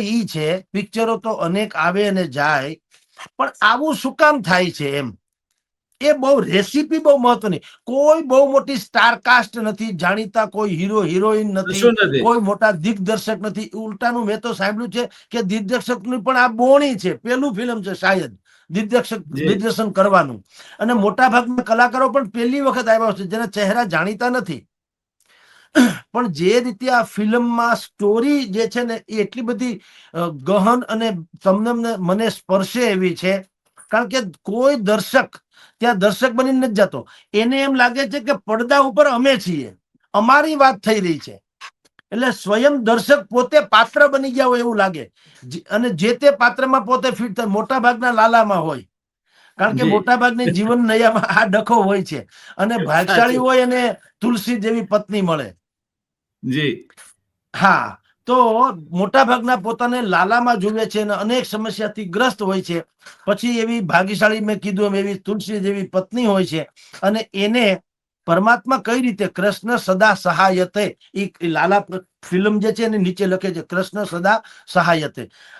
ઈ છે, પિક્ચરો તો અનેક આવે અને જાય, પણ આવું શું કામ થાય છે એમ, એ બહુ રેસીપી બહુ મહત્વની. કોઈ બહુ મોટી સ્ટારકાસ્ટ નથી, જાણીતા કોઈ હીરો હિરોઈન નથી, શું નથી? કોઈ મોટા દિગ્દર્શક નથી. ઉલટાનું મેં તો સાંભળ્યું છે કે દિગ્દર્શકની પણ આ બોણી છે, પેલું ફિલ્મ છે શાયદ જી દિગ્દર્શન કરવાનું. અને મોટા ભાગના કલાકારો પણ પહેલી વખત આવ્યા છે જેના ચહેરા જાણીતા નથી. પણ જે રીતે આ ફિલ્મમાં સ્ટોરી જે છે ને એ એટલી બધી ગહન અને તમને મને સ્પર્શે એવી છે, કારણ કે કોઈ દર્શક ત્યાં દર્શક બનીને નથી જતો. એને એમ લાગે છે કે પડદા ઉપર અમે છીએ, અમારી વાત થઈ રહી છે. એટલે સ્વયં દર્શક પોતે પાત્ર બની ગયા હોય એવું લાગે, અને જે તે પાત્રમાં પોતે ફિટ થાય. મોટા ભાગના લાલામાં હોય, કારણ કે જી મોટા ભાગની જીવન નૈયામાં આ ડખો હોય છે. અને ભાગશાળી સાચું. હોય અને તુલસી જેવી પત્ની મળે. જી હા, તો મોટા ભાગના પોતાને લાલામાં જુએ છે અને અનેક સમસ્યાથી ગ્રસ્ત હોય છે. પછી એવી ભાગ્યશાળી, મેં કીધું એમ, એવી તુલસી જેવી પત્ની હોય છે. અને એને પરમાત્મા કઈ રીતે કૃષ્ણ સદા સહાયતે, એ લાલા ફિલ્મ જે છે એની નીચે લખે છે કૃષ્ણ સદા સહાયતે.